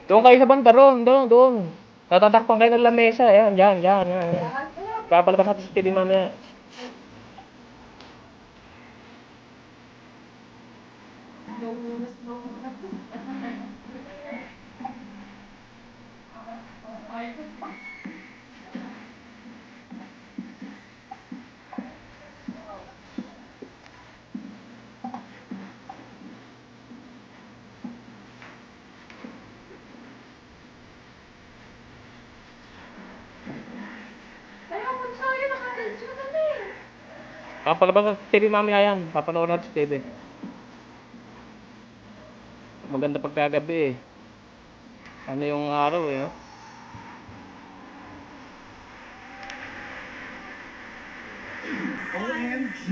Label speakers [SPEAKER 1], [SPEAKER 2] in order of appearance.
[SPEAKER 1] Doon kayo sa banda ron, doon. Tatatakpan kayo ng lamesa, yan, yan. Papalabas natin sa TV mamaya. Papalabas natin sa TV mamaya yan. Papanood natin sa TV. Maganda pagkagabi eh. Ano yung araw eh, oh.
[SPEAKER 2] OMG!